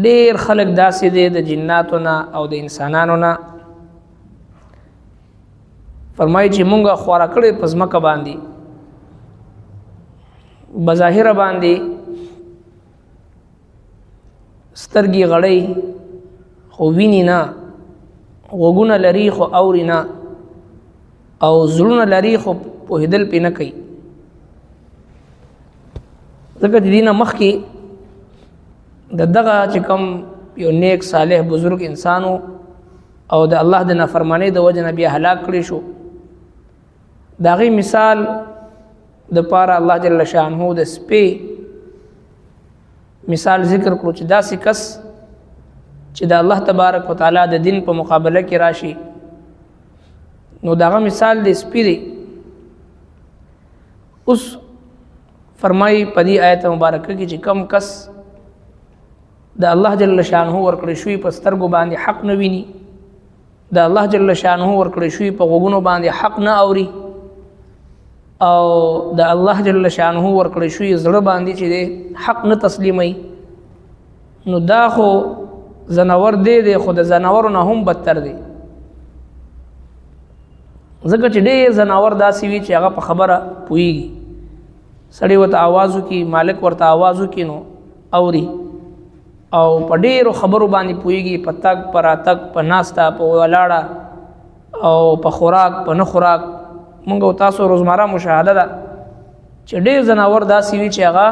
ډیر خلک داسې دي د جناتو نه او د انسانانو نه فرمایي چې مونږه خواره کړې په ځمکه باندې بظاهره باندې سترګې غړۍ خو ویني نه غوږونه لري خو اوري نه او زړونه لري خو پوهېدل پې نه کوي ځکه چې دینه مخکې د دغه چې کوم یو نیک صالح بزرگ انسانو او د الله د نافرمانی د وجه نه بیا هلاک کړی شو د هغې مثال د پاره الله جل شانه د سپی مثال ذکر کړو چې داسې کس چې د الله تبارک وتعالی د دین په مقابله کې راشي نو دغه مثال د سپی دی اوس فرمایي په دې آیت مبارکه کې چې کم کس د الله جل شانه ورکړی شوی په سترګو باندې حق نه ویني د الله جل شانه ورکړی شوی په غوږونو باندې حق نه اوري او د الله جل شانه ورکړی شوی زړه باندې چې حق نه تسلیمي نو دا خو زناور دی خو د زناورو نه هم بدتر دی ځکه چې ډېر زناور داسې وي چې هغه په خبره پوهېږي سړی ورته آواز وکړي مالک ورته آواز وکړي نو اوري او په ډېرو خبرو باندې پوهېږي په تګ په راتګ په ناسته په ولاړه او په خوراک په نه خوراک مونږ او تاسو روزمره مشاهده ده چې ډېر زناور داسې وي چې هغه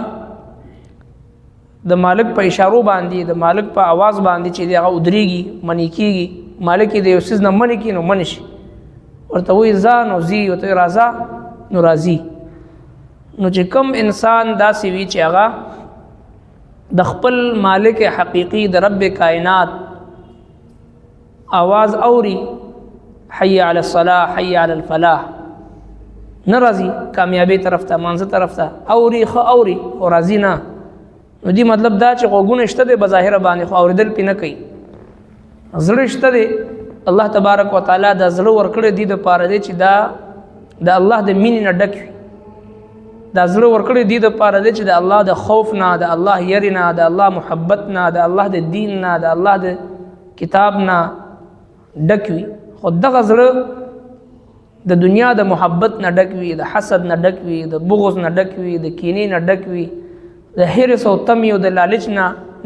د مالک په اشارو باندې د مالک په आवाज باندې چې هغه ودرېږي منې کېږي مالک یې د یو څیز نه منې کړي نو منې شي ورته وایي ځه نو ځي ورته راځه نو راځي نو چې کوم انسان داسې وي چې هغه د خپل مالک حقیقي د رب کائنات आवाज اوري حي على الصلاة حي على الفلاح نه راځي کامیابی طرف ته منځ طرف ته اوري خو اوري او راځي نه نو دی مطلب دا چې غوږونه شته دی بظاهره باندې خو اورېدل پې نه کوي زړه شته دی الله تبارک وتعالی دا زړه ورکړی دی د پاره دی چې دا د الله د مینې نه ډک وي دا زړه ورکړی دی د پاره دی چې د الله د خوف نه د الله یری نه د الله محبت نه د الله د دین نه د الله د کتاب نه ډک وي خو دغه زړه د دنیا د محبت نه ډک وي د حسد نه ډک وي د بغض نه ډک وي د کینې نه ډک وي د حرص او طمع او د لالچ نه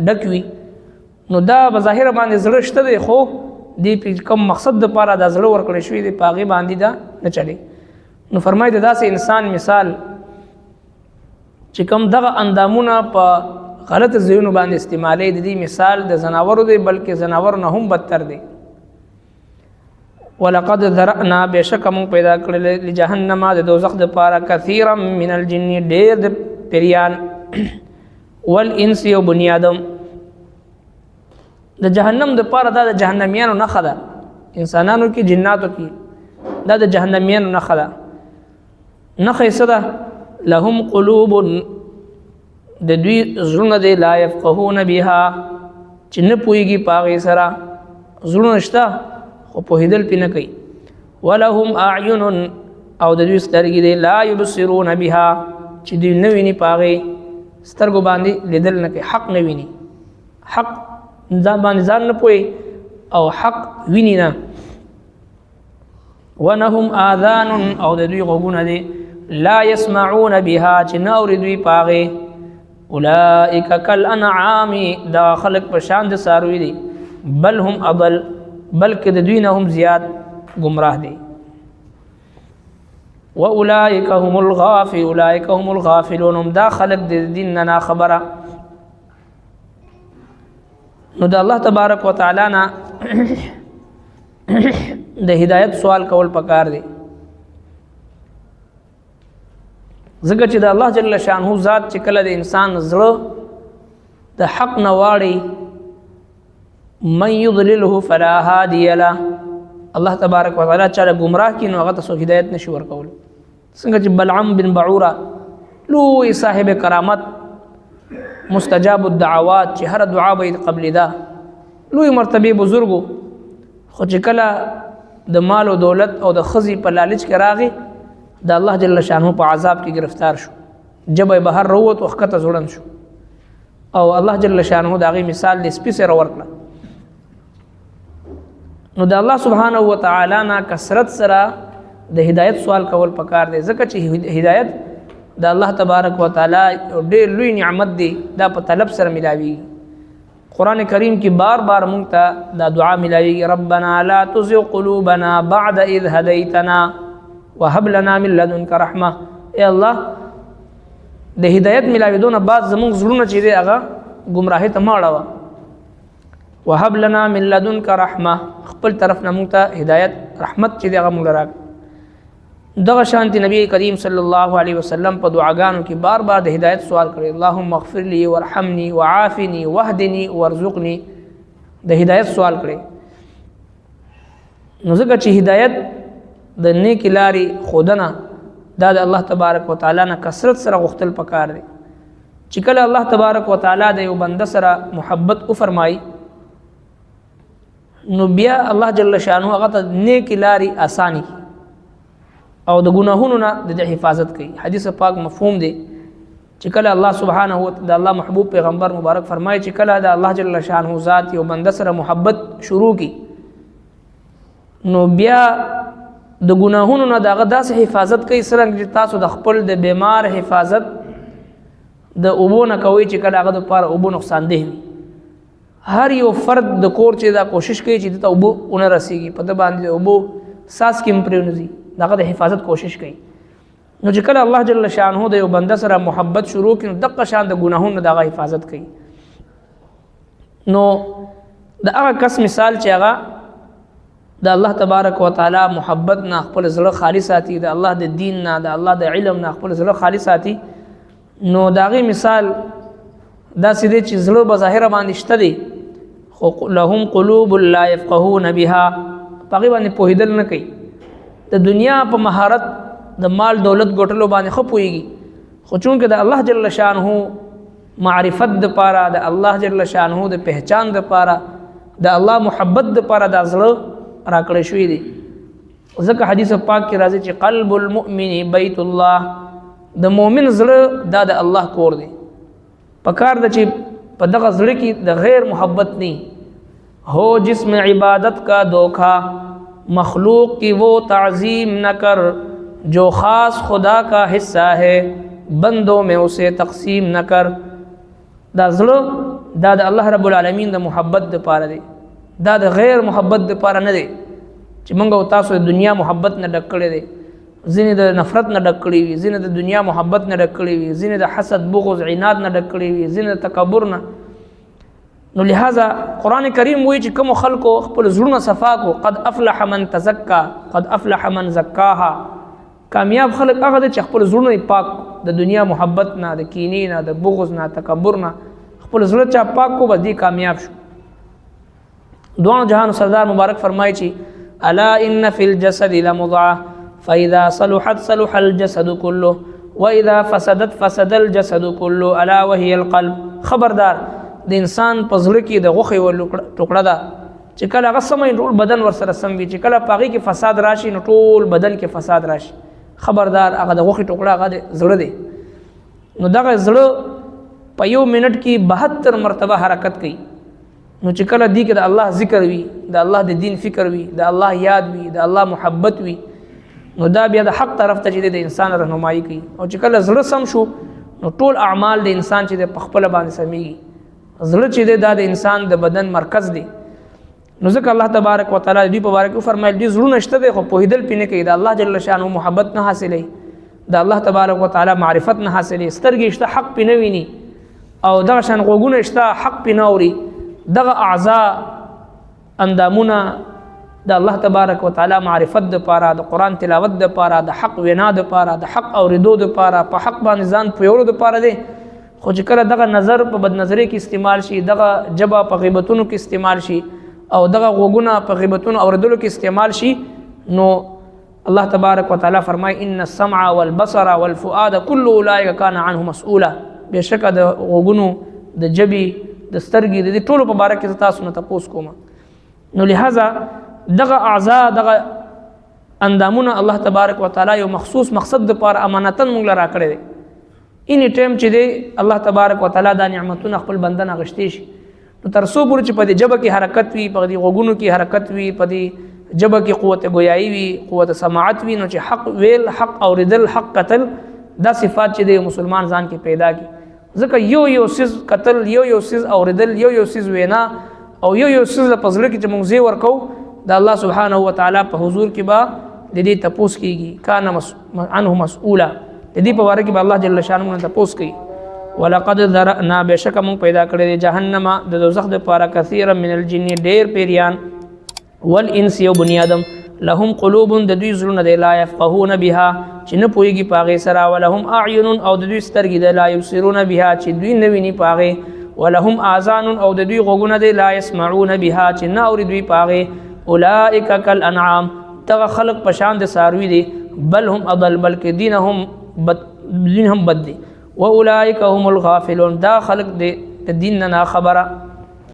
ډک وي نو دا بظاهر باندې زړه شته دی خو دی په کوم مقصد د پاره د زړه ورکړی شوی دی په هغې باندې دا نه چلی نو فرمایي د داسې انسان مثال چې کوم دغه اندامونه په غلط ځایونو باندې استعمالوي د دې مثال د زناورو دی بلکې زناورو نه هم بدتر دی ولقد ذرأنا بشک مونږ پیدا کړل لجهنم د دوزخ د پاره کثیرا من الجن ډېر د پیریان والانس او بنی آدم د جهنم د پاره دا د جهنميانو نه خدا انسانانو کې جناتو کې دا د جهنميانو نه خدا نه خیسه لهم قلوب د دوی زړونه دی لا يفقهون بها چې نه پوهېږي په هغې سره زړونه شته خو پوهېدل پې نه کوي ولهم اعین او د دوی سترګې دی لا یبصرون بها چې دوی نه ویني په هغې سترګو باندې لیدل نه کوي حق نه ویني حق ځان باندې ځان نه پوهي او حق ویني نه ولهم آذان او د دوی غوږونه دی لا يسمعون بها چې نه اوري دوی په هغې اولئک کالانعام دا خلق په شان د څاروي دي بل هم اضل بلکې د دوی نه هم زیات گمراه دي واولئک هم الغافلون هم دا خلق د دین نه خبره نو د الله تبارک وتعالی نه د هدایت سوال کول پکار دی ځکه چې د الله جل شانه ذات چې کله د انسان زړه د حق نه واړي من یضلله فلا هادی له الله تبارک وتعالی چا گمراه کړي نو هغه ته هدایت نشي ورکول څنګه چې بلعم بن بعوره لوی صاحب کرامت مستجاب الدعوات چې هر دعا به قبل ده لوی مرتبه بزرګو خو چې کله د مال او دولت او د خزي په لالچ کې راغی د الله جل شانه په عذاب کې گرفتار شو جب بهر روت وخته زړن شو او الله جل شانه دا غي مثال د سپي سره ورکړه. نو د الله سبحانه و تعالی نه کثرت سره د هدایت سوال کول پکار دی، ځکه چې هدایت د الله تبارک و تعالی ډېر لوی نعمت دی، دا په طلب سره ملاوي. قرآن کریم کې بار بار مونږ ته دا دعا ملاوي، ربنا لا تزغ قلوبنا بعد اذ هديتنا وهب لنا من لدنك رحمه. اے الله د هدایت ملاویدونه بعد زمونږ زړونه چې دی هغه گمراهۍ ته مه اړوه. وهب لنا من لدنك رحمه، خپل طرف نه مونږ ته هدایت رحمت چې دی هغه مونږ راک. دغه شانتی نبی کریم صلی الله علیه وسلم په دعاګانو کې بار بار د هدایت سوال کړی، اللهم اغفر لي وارحمني وعافني واهدني وارزقني، د هدایت سوال کړی. نو ځکه چې هدایت د نیک لارې ښودنه دا د الله تبارک وتعالی نه کثرت سره غوښتل پکار دی. چې کله الله تبارک وتعالی د یو بنده سره محبت وفرمایي نو بیا الله جل شانه هغه ته نیک لارې اساني او د ګناهونو نه د حفاظت کوي. حدیث پاک مفهوم دی چې کله الله سبحانه و تعالی د الله محبوب پیغمبر مبارک فرمایي چې کله د الله جل شانه ذات یو بنده سره محبت شروع کی نو بیا د ګناهونو نه دغه داسې حفاظت کوي څرنګه چې تاسو د خپل د بیمار حفاظت د اوبو نه کوي چې کله هغه د پاره اوبو نقصان دی. هر یو فرد د کور چې دا کوشش کوي چې ته اوبو اون رسیږي په د باندې اوبو ساس کې مپرونځي دغه د حفاظت کوشش کوي. نو چې کله الله جل شانه د یو بنده سره محبت شروع کړي نو دغه شان د ګناهونو دغه حفاظت کوي. نو د هغه کس مثال چې هغه د الله تبارک و تعالی محبت نه خپل زړه خالص ساتي، د الله د دین نه د الله د علم نه خپل زړه خالص ساتي، نو داغه مثال دا سیده چې زړه په ظاهر باندې شته دي خو لهم قلوب لا يفقهون بها، پغې باندې پوهیدل نه کوي. د دنیا په مهارت د مال دولت ګټلو باندې خو پوهیږي، خو چونکه د الله جل شانه معرفت د پاره، د الله جل شانه د پہچان د پاره، د الله محبت د پاره د زړه راکړې شوې دي. ځکه حدیث پاک کې راځي چې قلب المؤمن بیت الله، د مؤمن زړه دا د الله کور دی. پکار د چې په دغه زړه کې د غیر محبت نه ہو، جسم عبادت کا دھوکا مخلوق کی وہ تعظیم نہ کر، جو خاص خدا کا حصہ ہے بندوں میں اسے تقسیم نہ کر. دا زړه دا د الله رب العالمین د محبت د پاره دی، دا د غیر محبت د پاره نه دی چې موږ او تاسو د دنیا محبت نه ډک کړی دی، ځینې د نفرت نه ډک کړي وي، ځینې د دنیا محبت نه ډک کړي وي، ځینې د حسد بغض عناد نه ډک کړي وي، ځینې د تکبر نه. نو لہذا قرآن کریم وایي چې کوم خلکو خپل زړونه صفا کو، قد افلح من تزکا قد افلح من زکاها، کامیاب خلک هغه دي چې خپل زړونه پاک د دنیا محبت نه، د کینې نه، د بغض نه، تکبر نه خپل زړه چا پاک کو بس دی کامیاب شو. دوه جهان سردار مبارک فرمایي چې الا ان فی الجسد لمضغه فاذا صلحت صلح الجسد كله واذا فسدت فسد الجسد كله الا وهي القلب. خبردار د انسان په زړه کې د غوښې ول ټوکړه ده چې کله هغه سمې ټول بدن ورسره سم وي، چې کله پاغي کې فساد راشي نو ټول بدن کې فساد راشي. خبردار هغه د غوښې ټوکړه هغه د زړه دی. نو دغه زړه په یو منټ کې 72 مرتبه حرکت کوي. نو چې کله دی کې د الله ذکر وي، د الله د دین فکر وي، د الله یاد وي، د الله محبت وي، نو دا بیا د حق طرف ته چې د انسان رهنمایي کوي. او چې کله زړه سم شو نو ټول اعمال د انسان چې په خپل باندې سميږي. زړه چې دا د انسان د بدن مرکز دی. نو ځکه الله تبارک وتعالى دې په باره کې فرمایل دي زړه نشته دی خو پوهیدل پینې کوي، د الله جل شانه محبت نه حاصلې، د الله تبارک وتعالى معرفت نه حاصلې، سترګې شته حق پینې ویني، او دغه شان غوږونه شته حق پینې اوري، دغه اعضاء اندامونه د الله تبارک وتعالى معرفت د پاره، د قران تلاوت د پاره، د حق وینا د پاره، د حق اوریدو د پاره، په حق باندې ځان پویولو د پاره دی. خو چې کله دغه نظر په بد نظری کې استعمال شي، دغه جبا په غیبتونو کې استعمال شي، او دغه غوګونه په غیبتونو اوریدلو کې استعمال شي، نو الله تبارک وتعالى فرمای ان السمع والبصر والفؤاد كل اولئک کان عنه مسؤولا. بشکه د غوګونو، د جبي، د سترګې، د ټولو په باره کې تاسو نه تاسو کوم. نو لہذا دغه اعضاء، دغه اندامونه الله تبارک وتعالى یو مخصوص مقصد د پاره امانتن موږ لرا کړی دی. ان ټیم چې دی الله تبارک وتعالى دا نعمتونه خپل بندن اغشتي شي نو تر څو پورې چې په دې جبه کې حرکت وي په دې غوګونو کې حرکت وي په دې جبه کې قوت گویایی وي قوت سماعت وي نو چې حق ویل حق اوریدل حق قتل دا صفات چې دی مسلمان ځان کې پیدا کی ځکه یو سیز قتل یو سیز اوریدل یو سیز وینا او یو سیز په پزړه کې چې موږ زی ورکو د الله سبحانه و تعالی په حضور کې با د دې تپوس کیږي کان عنه مسؤولا د دې په واره کې به الله جل شانه تپوس کوي ولقد ذرأنا بشک موږ پیدا کړی جهنم د دوزخ د پاره کثیر من الجن ډیر پیریان والانس یو بنی آدم لهم قلوب د دوی زړونه د لا يفقهون بها چې نه پوهیږي پاغه سره ولهم اعین او د دوی سترګې د لا يبصرون بها چې دوی نه ویني پاغه ولهم اذان او د دوی غوږونه د لا يسمعون بها چې نه اوري دوی پاغه اولئک کالانعام تغ خلق پشان د ساروی دي بل هم اضل بلک دینهم بد دي واولئک هم الغافلون دا خلق د دین نه خبره